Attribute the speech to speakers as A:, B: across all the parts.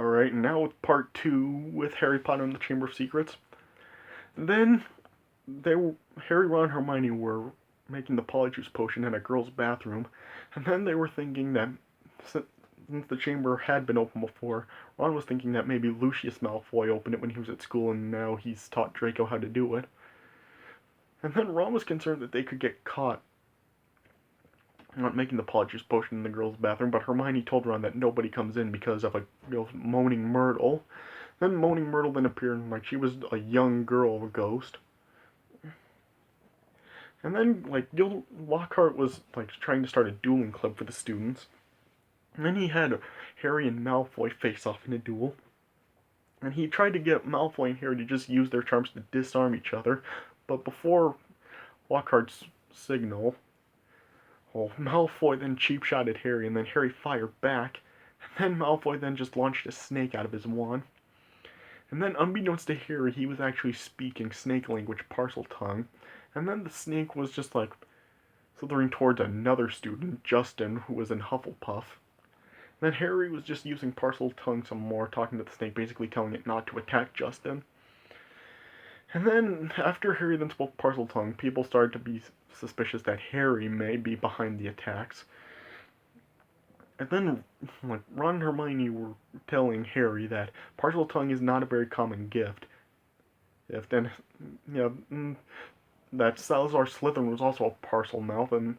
A: Alright, and now with part 2 with Harry Potter and the Chamber of Secrets. Then they were, Harry, Ron, and Hermione were making the Polyjuice potion in a girl's bathroom, and then they were thinking that since the chamber had been open before, Ron was thinking that maybe Lucius Malfoy opened it when he was at school and now he's taught Draco how to do it. And then Ron was concerned that they could get caught not making the Polyjuice potion in the girl's bathroom, but Hermione told Ron that nobody comes in because of a Moaning Myrtle. Then Moaning Myrtle then appeared like she was a young girl ghost. And then, Lockhart was, trying to start a dueling club for the students. And then he had Harry and Malfoy face off in a duel. And he tried to get Malfoy and Harry to just use their charms to disarm each other. But before Lockhart's signal, Malfoy then cheap shot at Harry, and then Harry fired back. And then Malfoy then just launched a snake out of his wand. And then, unbeknownst to Harry, he was actually speaking snake language, Parseltongue. And then the snake was just slithering towards another student, Justin, who was in Hufflepuff. And then Harry was just using Parseltongue some more, talking to the snake, basically telling it not to attack Justin. And then, after Harry then spoke Parseltongue, people started to be suspicious that Harry may be behind the attacks. And then, Ron and Hermione were telling Harry that Parseltongue is not a very common gift. That Salazar Slytherin was also a Parselmouth, and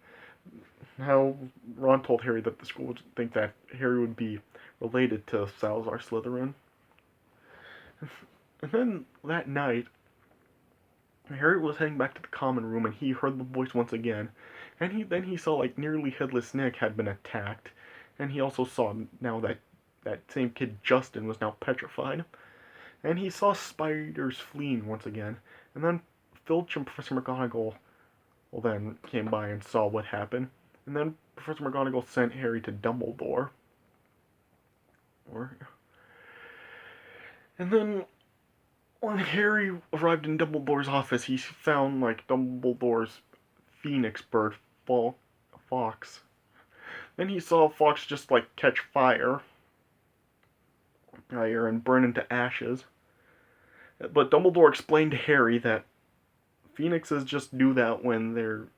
A: how Ron told Harry that the school would think that Harry would be related to Salazar Slytherin. And then, that night, Harry was heading back to the common room, and he heard the voice once again. And he saw, nearly headless Nick had been attacked. And he also saw now that same kid Justin was now petrified. And he saw spiders fleeing once again. And then Filch and Professor McGonagall then came by and saw what happened. And then Professor McGonagall sent Harry to Dumbledore. And then when Harry arrived in Dumbledore's office, he found Dumbledore's phoenix bird, Fawkes. Then he saw Fawkes just catch fire and burn into ashes. But Dumbledore explained to Harry that phoenixes just do that when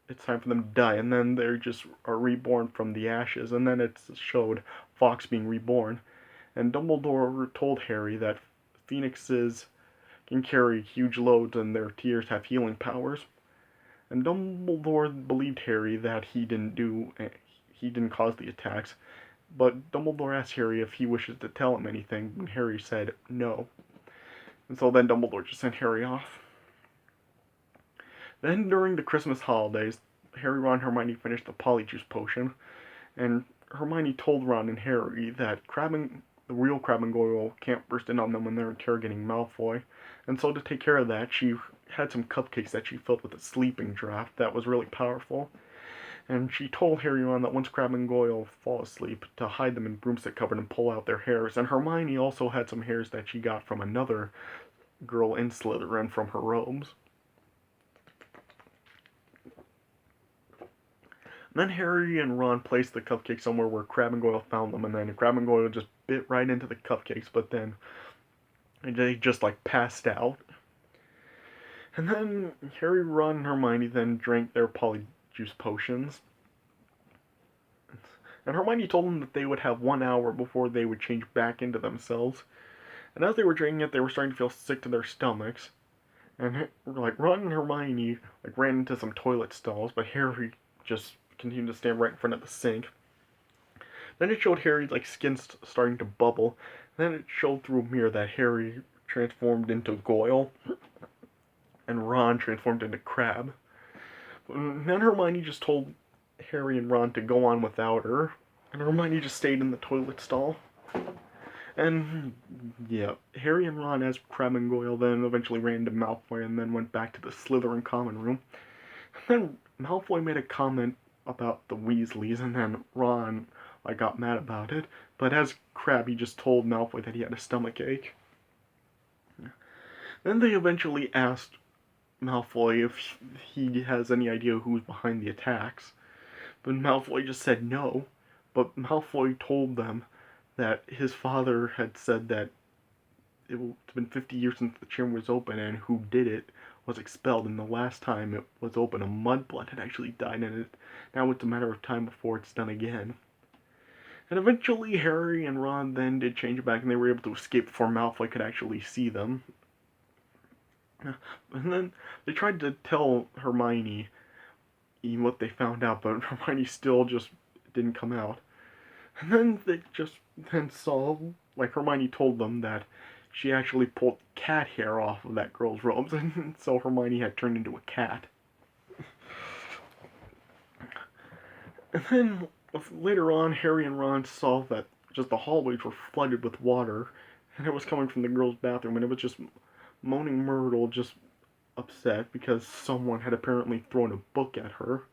A: it's time for them to die, and then they just are reborn from the ashes, and then it showed Fawkes being reborn. And Dumbledore told Harry that phoenixes can carry huge loads and their tears have healing powers. And Dumbledore believed Harry that he didn't cause the attacks, but Dumbledore asked Harry if he wishes to tell him anything, and Harry said no. And so then Dumbledore just sent Harry off. Then during the Christmas holidays, Harry, Ron, and Hermione finished the Polyjuice potion, and Hermione told Ron and Harry that the real Crabbe and Goyle can't burst in on them when they're interrogating Malfoy, and so to take care of that, she had some cupcakes that she filled with a sleeping draught that was really powerful. And she told Harry and Ron that once Crabbe and Goyle fall asleep, to hide them in broomstick cover and pull out their hairs. And Hermione also had some hairs that she got from another girl in Slytherin from her robes. Then Harry and Ron placed the cupcakes somewhere where Crabbe and Goyle found them, and then Crabbe and Goyle just bit right into the cupcakes, but then they just passed out. And then Harry, Ron, and Hermione then drank their Polyjuice potions. And Hermione told them that they would have 1 hour before they would change back into themselves. And as they were drinking it, they were starting to feel sick to their stomachs. And Ron and Hermione ran into some toilet stalls, but Harry just continued to stand right in front of the sink. Then it showed Harry's skin starting to bubble. Then it showed through a mirror that Harry transformed into Goyle, and Ron transformed into Crabbe. And then Hermione just told Harry and Ron to go on without her, and Hermione just stayed in the toilet stall. And yeah, Harry and Ron as Crabbe and Goyle then eventually ran into Malfoy and then went back to the Slytherin common room. And then Malfoy made a comment about the Weasleys, and then Ron got mad about it. But as Crabbe, he just told Malfoy that he had a stomach ache. Then they eventually asked Malfoy if he has any idea who's behind the attacks. But Malfoy just said no. But Malfoy told them that his father had said that it's been 50 years since the chamber was open, and who did it was expelled, and the last time it was open, a mudblood had actually died in it. Now it's a matter of time before it's done again. And eventually Harry and Ron then did change it back, and they were able to escape before Malfoy could actually see them. And then they tried to tell Hermione what they found out, but Hermione still just didn't come out. And then they just then saw, like Hermione told them that she actually pulled cat hair off of that girl's robes, and so Hermione had turned into a cat. And then later on, Harry and Ron saw that just the hallways were flooded with water, and it was coming from the girls' bathroom, and it was just Moaning Myrtle just upset because someone had apparently thrown a book at her.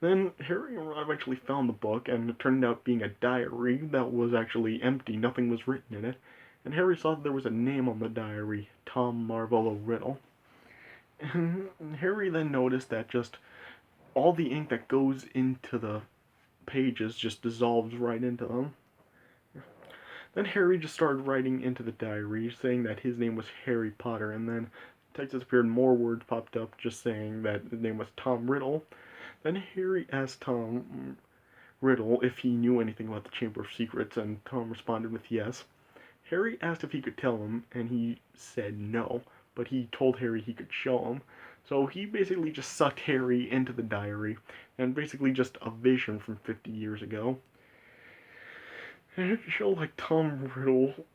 A: Then Harry and Ron eventually found the book, and it turned out being a diary that was actually empty. Nothing was written in it. And Harry saw that there was a name on the diary, Tom Marvolo Riddle. And Harry then noticed that just all the ink that goes into the pages just dissolves right into them. Then Harry just started writing into the diary, saying that his name was Harry Potter, and then text disappeared, more words popped up just saying that his name was Tom Riddle. Then Harry asked Tom Riddle if he knew anything about the Chamber of Secrets, and Tom responded with yes. Harry asked if he could tell him, and he said no, but he told Harry he could show him. So he basically just sucked Harry into the diary, and basically just a vision from 50 years ago. And it showed like Tom Riddle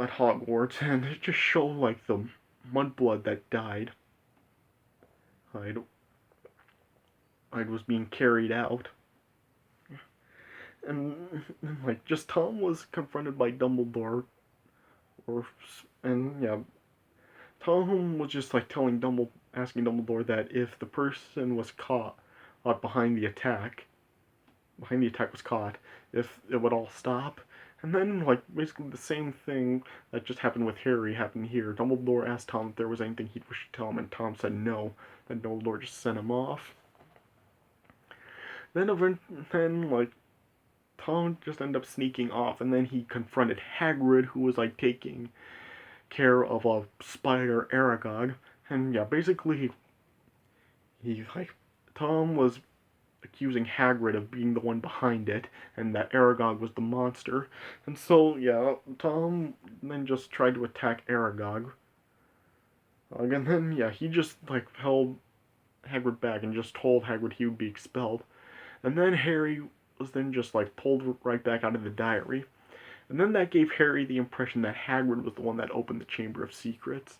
A: at Hogwarts, and it just showed like the mudblood that died. I was being carried out. And like just Tom was confronted by Dumbledore, and yeah, Tom was just like asking Dumbledore that if the person was caught behind the attack was caught, if it would all stop. And then like basically the same thing that just happened with Harry happened here. Dumbledore asked Tom if there was anything he wished to tell him, and Tom said no. Then Dumbledore just sent him off. Then like Tom just ended up sneaking off, and then he confronted Hagrid, who was like taking care of a spider Aragog, and yeah, basically he like Tom was accusing Hagrid of being the one behind it, and that Aragog was the monster, and so yeah, Tom then just tried to attack Aragog, and then yeah, he just like held Hagrid back and just told Hagrid he would be expelled, and then Harry was then just like pulled right back out of the diary. And then that gave Harry the impression that Hagrid was the one that opened the Chamber of Secrets.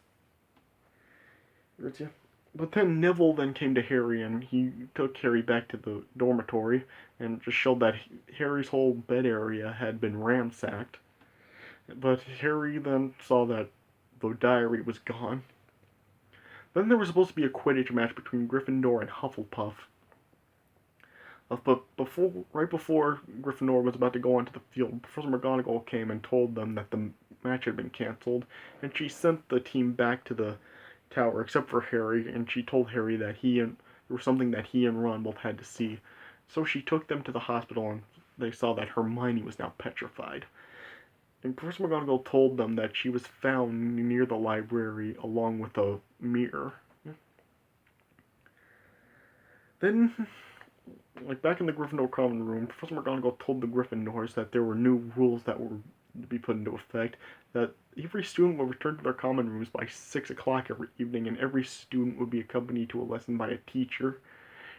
A: But then Neville then came to Harry, and he took Harry back to the dormitory and just showed that Harry's whole bed area had been ransacked. But Harry then saw that the diary was gone. Then there was supposed to be a Quidditch match between Gryffindor and Hufflepuff. But right before Gryffindor was about to go onto the field, Professor McGonagall came and told them that the match had been canceled, and she sent the team back to the tower, except for Harry, and she told Harry that there was something that he and Ron both had to see. So she took them to the hospital, and they saw that Hermione was now petrified. And Professor McGonagall told them that she was found near the library along with a mirror. Then like back in the Gryffindor common room, Professor McGonagall told the Gryffindors that there were new rules that were to be put into effect, that every student will return to their common rooms by 6 o'clock every evening, and every student would be accompanied to a lesson by a teacher.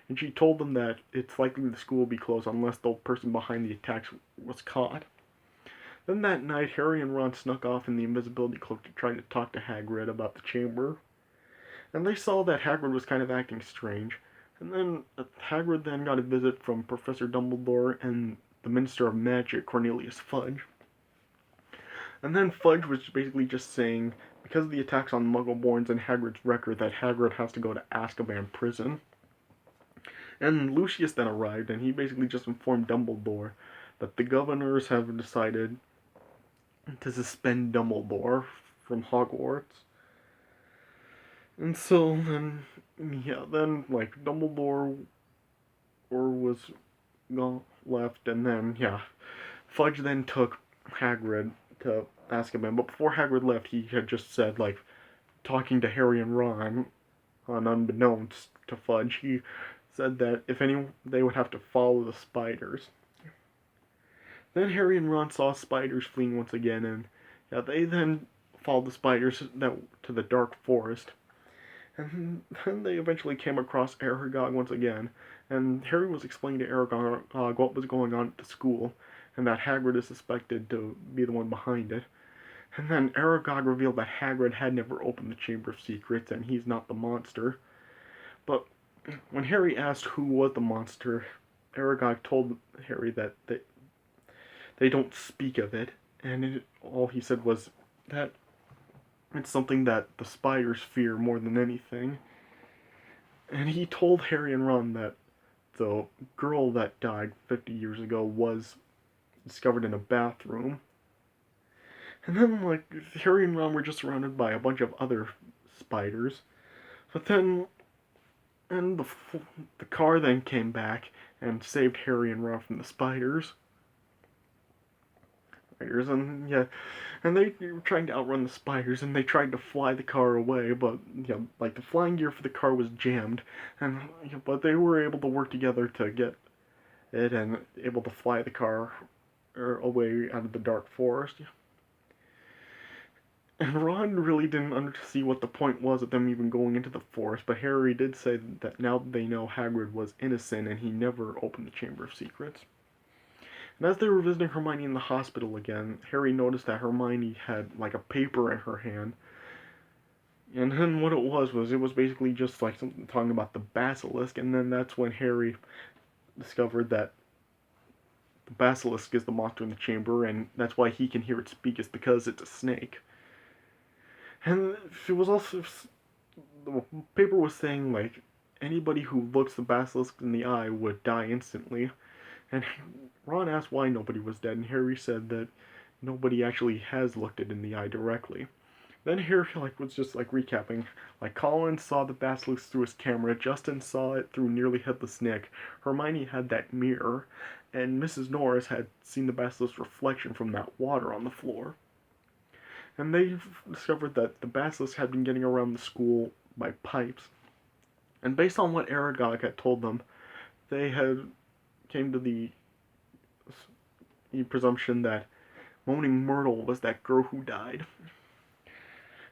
A: And she told them that it's likely the school will be closed unless the person behind the attacks was caught. Then that night, Harry and Ron snuck off in the invisibility cloak to try to talk to Hagrid about the chamber. And they saw that Hagrid was kind of acting strange. And then Hagrid then got a visit from Professor Dumbledore and the Minister of Magic, Cornelius Fudge. And then Fudge was basically just saying, because of the attacks on Muggleborns and Hagrid's record, that Hagrid has to go to Azkaban prison. And Lucius then arrived, and he basically just informed Dumbledore that the governors have decided to suspend Dumbledore from Hogwarts. And so then, yeah, then like Dumbledore was left, and then yeah, Fudge then took Hagrid to ask him in. But before Hagrid left, he had just said, like, talking to Harry and Ron, unbeknownst to Fudge, he said that if any, they would have to follow the spiders. Then Harry and Ron saw spiders fleeing once again, and yeah, they then followed the spiders to the dark forest. And then they eventually came across Aragog once again, and Harry was explaining to Aragog what was going on at the school, and that Hagrid is suspected to be the one behind it. And then Aragog revealed that Hagrid had never opened the Chamber of Secrets, and he's not the monster. But when Harry asked who was the monster, Aragog told Harry that they don't speak of it, and all he said was that it's something that the spiders fear more than anything. And he told Harry and Ron that the girl that died 50 years ago was discovered in a bathroom. And then, like, Harry and Ron were just surrounded by a bunch of other spiders. But then, and the car then came back and saved Harry and Ron from the spiders. And yeah, and they were trying to outrun the spiders, and they tried to fly the car away, but yeah, like the flying gear for the car was jammed, and but they were able to work together to get it and able to fly the car away out of the dark forest. And Ron really didn't see what the point was of them even going into the forest, but Harry did say that now they know Hagrid was innocent and he never opened the Chamber of Secrets. And as they were visiting Hermione in the hospital again, Harry noticed that Hermione had like a paper in her hand. And then what it was basically just like something talking about the basilisk, and then that's when Harry discovered that the basilisk is the monster in the chamber, and that's why he can hear it speak, is because it's a snake. And it was also, the paper was saying like anybody who looks the basilisk in the eye would die instantly. And Ron asked why nobody was dead, and Harry said that nobody actually has looked it in the eye directly. Then Harry was just recapping. Like Colin saw the basilisk through his camera, Justin saw it through Nearly Headless Nick, Hermione had that mirror, and Mrs. Norris had seen the basilisk's reflection from that water on the floor. And they discovered that the basilisk had been getting around the school by pipes. And based on what Aragog had told them, they had came to the presumption that Moaning Myrtle was that girl who died.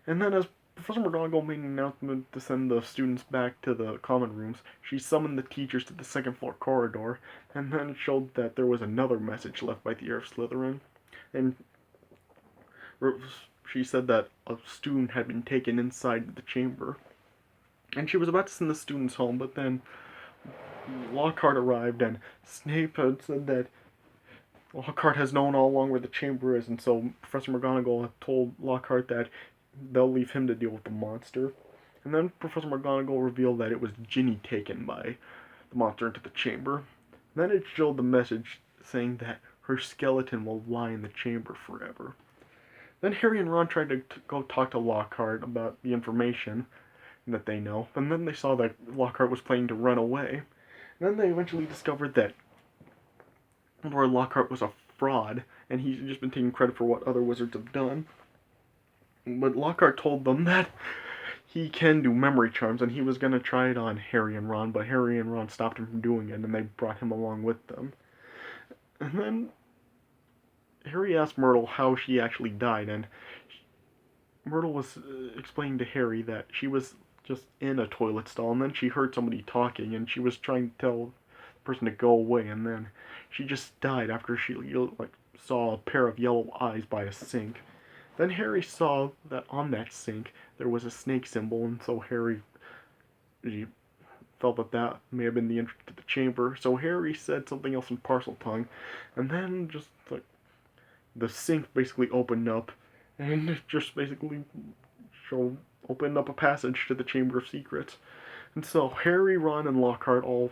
A: And then as Professor McGonagall made an announcement to send the students back to the common rooms, she summoned the teachers to the second floor corridor, and then showed that there was another message left by the heir of Slytherin. And she said that a student had been taken inside the chamber. And she was about to send the students home, but then Lockhart arrived, and Snape had said that Lockhart has known all along where the chamber is, and so Professor McGonagall had told Lockhart that they'll leave him to deal with the monster. And then Professor McGonagall revealed that it was Ginny taken by the monster into the chamber. And then it showed the message saying that her skeleton will lie in the chamber forever. Then Harry and Ron tried to go talk to Lockhart about the information that they know, and then they saw that Lockhart was planning to run away. And then they eventually discovered that Lord Lockhart was a fraud, and he's just been taking credit for what other wizards have done. But Lockhart told them that he can do memory charms, and he was going to try it on Harry and Ron, but Harry and Ron stopped him from doing it, and they brought him along with them. And then Harry asked Myrtle how she actually died, and Myrtle was explaining to Harry that she was just in a toilet stall, and then she heard somebody talking, and she was trying to tell the person to go away, and then she just died after she saw a pair of yellow eyes by a sink. Then Harry saw that on that sink there was a snake symbol, and so Harry felt that may have been the entrance to the chamber. So Harry said something else in Parseltongue, and then just the sink basically opened up, and it just basically opened up a passage to the Chamber of Secrets. And so Harry, Ron, and Lockhart all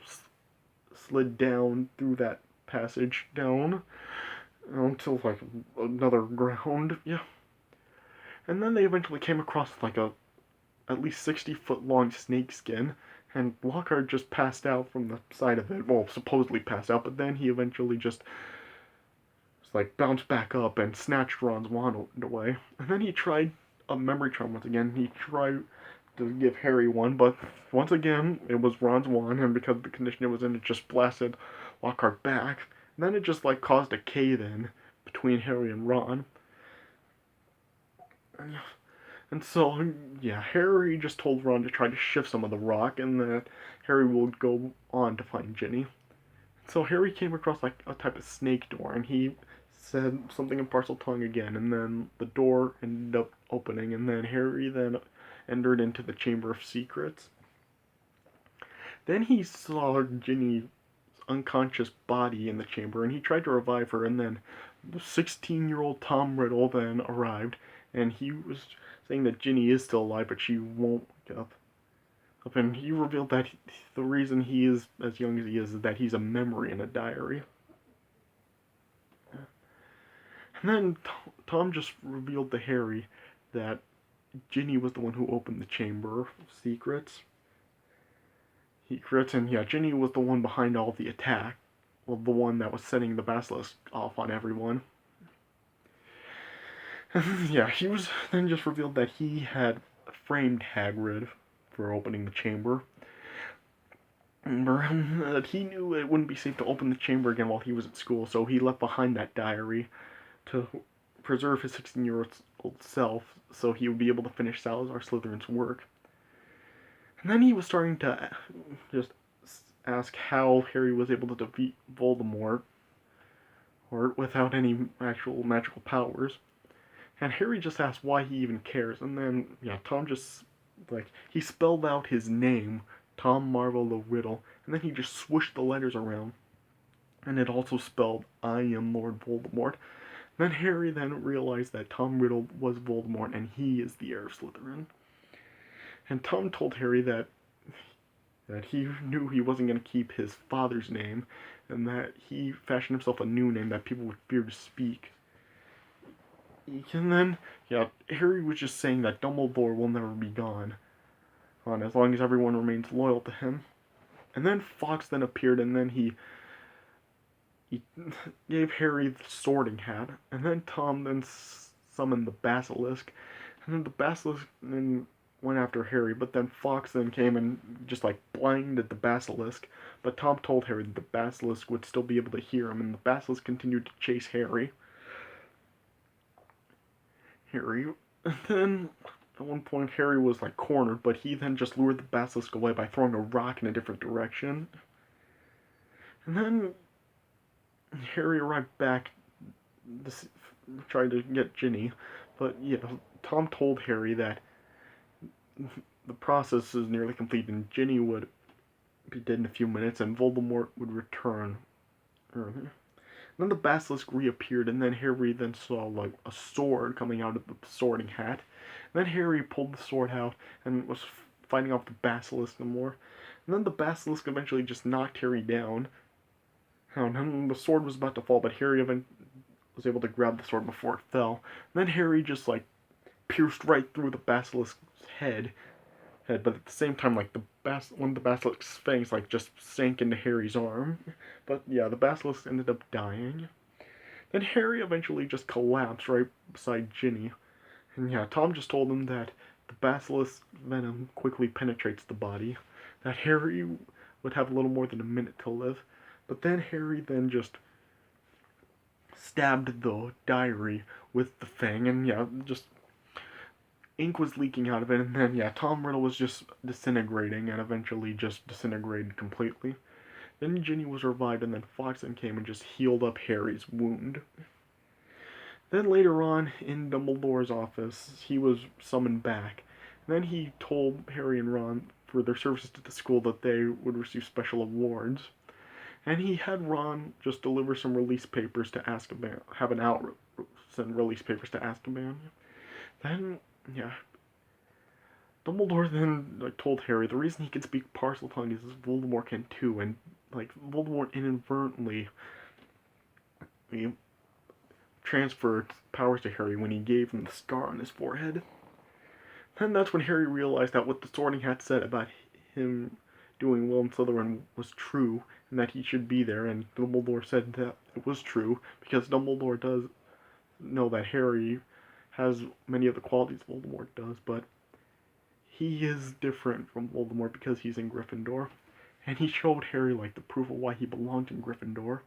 A: slid down through that passage down until another ground. Yeah. And then they eventually came across at least 60-foot long snake skin, and Lockhart just passed out from the side of it. Well, supposedly passed out, but then he eventually just like bounced back up and snatched Ron's wand away. And then he tried a memory charm once again. He tried to give Harry one, but once again it was Ron's wand, and because of the condition it was in, it just blasted Lockhart back. And then it just like caused a cave-in between Harry and Ron. And so, yeah, Harry just told Ron to try to shift some of the rock, and that Harry would go on to find Ginny. So Harry came across like a type of snake door, and he said something in Parseltongue again, and then the door ended up opening, and then Harry then entered into the Chamber of Secrets. Then he saw Ginny's unconscious body in the chamber, and he tried to revive her, and then the 16-year-old Tom Riddle then arrived, and he was saying that Ginny is still alive, but she won't wake up. And he revealed that the reason he is as young as he is that he's a memory in a diary. And then Tom just revealed to Harry that Ginny was the one who opened the Chamber of Secrets. And yeah, Ginny was the one behind all the attack. Well, the one that was setting the basilisk off on everyone. Yeah, he was then just revealed that he had framed Hagrid for opening the chamber. That he knew it wouldn't be safe to open the chamber again while he was at school, so he left behind that diary to preserve his 16-year-old self so he would be able to finish Salazar Slytherin's work. And then he was starting to just ask how Harry was able to defeat Voldemort or without any actual magical powers. And Harry just asked why he even cares. And then, yeah, Tom just, he spelled out his name, Tom Marvolo Riddle, and then he just swooshed the letters around. And it also spelled, I am Lord Voldemort. Then Harry then realized that Tom Riddle was Voldemort, and he is the heir of Slytherin. And Tom told Harry that he knew he wasn't going to keep his father's name, and that he fashioned himself a new name that people would fear to speak. And then, yeah, Harry was just saying that Dumbledore will never be gone, as long as everyone remains loyal to him. And then Fawkes then appeared, and then he gave Harry the Sorting Hat, and then Tom then summoned the Basilisk, and then the Basilisk then went after Harry, but then Fawkes then came and just blinded the Basilisk, but Tom told Harry that the Basilisk would still be able to hear him, and the Basilisk continued to chase Harry. And then at one point Harry was cornered, but he then just lured the Basilisk away by throwing a rock in a different direction. And then Harry arrived back to try to get Ginny, but yeah, Tom told Harry that the process is nearly complete and Ginny would be dead in a few minutes and Voldemort would return earlier. Then the Basilisk reappeared, and then Harry then saw a sword coming out of the Sorting Hat. And then Harry pulled the sword out and was fighting off the Basilisk some more. And then the Basilisk eventually just knocked Harry down. And then the sword was about to fall, but Harry was able to grab the sword before it fell. And then Harry just pierced right through the Basilisk's head, but at the same time, one of the Basilisk's fangs just sank into Harry's arm. But yeah, the Basilisk ended up dying. Then Harry eventually just collapsed right beside Ginny. And yeah, Tom just told him that the Basilisk venom quickly penetrates the body, that Harry would have a little more than a minute to live. But then Harry then just stabbed the diary with the fang, and yeah, just ink was leaking out of it, and then, yeah, Tom Riddle was just disintegrating, and eventually just disintegrated completely. Then Ginny was revived, and then Fawkes then came and just healed up Harry's wound. Then later on, in Dumbledore's office, he was summoned back. And then he told Harry and Ron, for their services to the school, that they would receive special awards. And he had Ron just deliver some release papers to Azkaban, send release papers to Azkaban. Then, yeah, Dumbledore then told Harry the reason he can speak Parseltongue is Voldemort can too, and Voldemort inadvertently transferred powers to Harry when he gave him the scar on his forehead. Then that's when Harry realized that what the Sorting Hat said about him doing well in Slytherin was true, and that he should be there, and Dumbledore said that it was true, because Dumbledore does know that Harry has many of the qualities Voldemort does, but he is different from Voldemort because he's in Gryffindor. And he showed Harry, like, the proof of why he belonged in Gryffindor.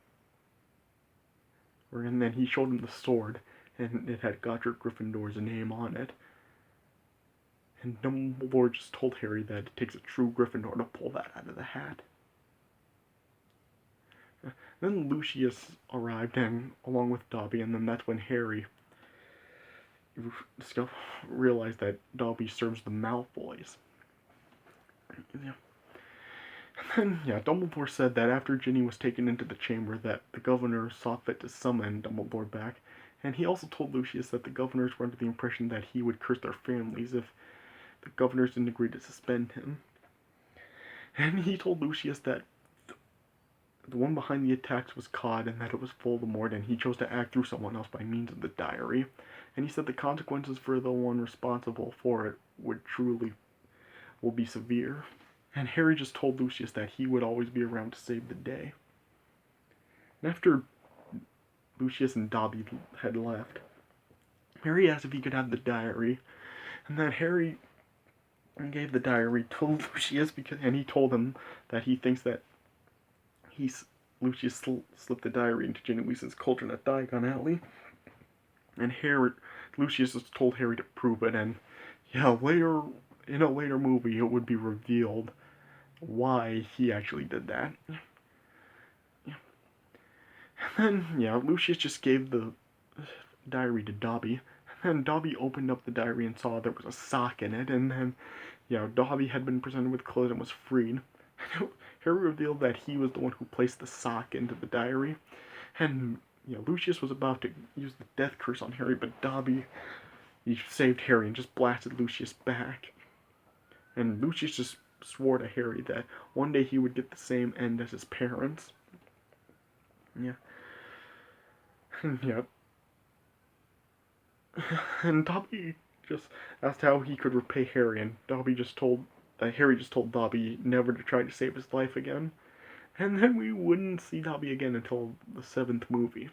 A: And then he showed him the sword, and it had Godric Gryffindor's name on it. And Dumbledore just told Harry that it takes a true Gryffindor to pull that out of the hat. Then Lucius arrived, and along with Dobby, and then that's when Harry realized that Dobby serves the Malfoys. Yeah. And then, Dumbledore said that after Ginny was taken into the chamber, that the governor saw fit to summon Dumbledore back, and he also told Lucius that the governors were under the impression that he would curse their families if the governors didn't agree to suspend him. And he told Lucius that the one behind the attacks was caught and that it was Voldemort, and he chose to act through someone else by means of the diary. And he said the consequences for the one responsible for it will be severe. And Harry just told Lucius that he would always be around to save the day. And after Lucius and Dobby had left, Harry asked if he could have the diary, and then Harry gave the diary to Lucius, and he told him that he thinks that Lucius slipped the diary into Ginny Weasley's cauldron at Diagon Alley, and Lucius just told Harry to prove it, and later, in a later movie, it would be revealed why he actually did that. And then, Lucius just gave the diary to Dobby, and Dobby opened up the diary and saw there was a sock in it, and then, Dobby had been presented with clothes and was freed. Harry revealed that he was the one who placed the sock into the diary, and Lucius was about to use the death curse on Harry, but Dobby, he saved Harry and just blasted Lucius back. And Lucius just swore to Harry that one day he would get the same end as his parents. And Dobby just asked how he could repay Harry, and Harry just told Dobby never to try to save his life again. And then we wouldn't see Dobby again until the 7th movie.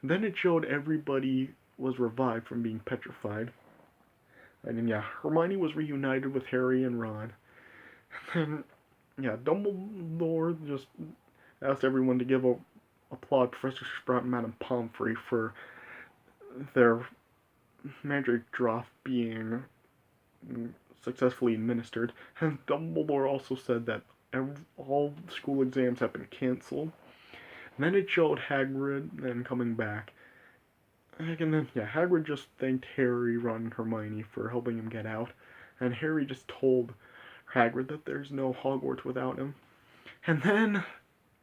A: Then it showed everybody was revived from being petrified. And then, Hermione was reunited with Harry and Ron. And, Dumbledore just asked everyone to give applaud Professor Sprout and Madame Pomfrey for their magic drop being successfully administered. And Dumbledore also said that all school exams have been cancelled. And then it showed Hagrid then coming back. And then, Hagrid just thanked Harry, Ron, and Hermione for helping him get out. And Harry just told Hagrid that there's no Hogwarts without him. And then,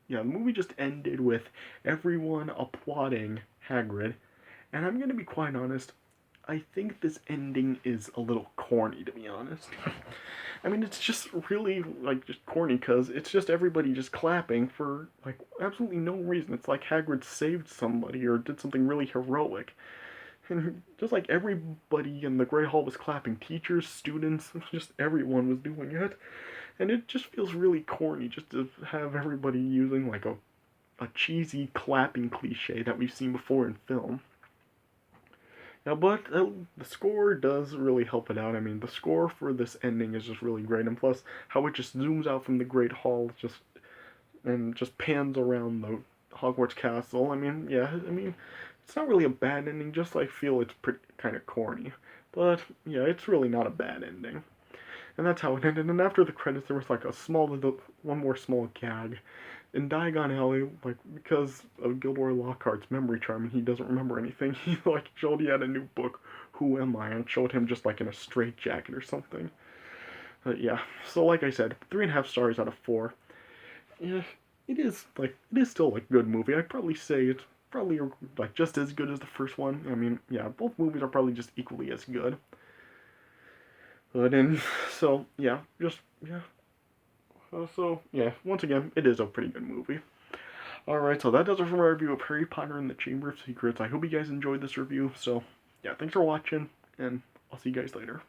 A: the movie just ended with everyone applauding Hagrid. And I'm going to be quite honest, I think this ending is a little corny, to be honest. I mean, it's just really, just corny, because it's just everybody just clapping for, absolutely no reason. It's like Hagrid saved somebody or did something really heroic. And just everybody in the Great Hall was clapping. Teachers, students, just everyone was doing it. And it just feels really corny just to have everybody using, a cheesy clapping cliche that we've seen before in film. But the score does really help it out. I mean, the score for this ending is just really great, and plus how it just zooms out from the Great Hall, and just pans around the Hogwarts castle. I mean, it's not really a bad ending. Just I feel it's pretty kind of corny, but it's really not a bad ending. And that's how it ended. And after the credits, there was one more small gag. In Diagon Alley, because of Gilderoy Lockhart's memory charm and he doesn't remember anything, he showed he had a new book, Who Am I? And showed him just in a straitjacket or something. But so like I said, 3.5 stars out of 4. Yeah, it is still a good movie. I'd probably say it's probably just as good as the first one. I mean, both movies are probably just equally as good. But once again, it is a pretty good movie. Alright, so that does it for my review of Harry Potter and the Chamber of Secrets. I hope you guys enjoyed this review. So, thanks for watching, and I'll see you guys later.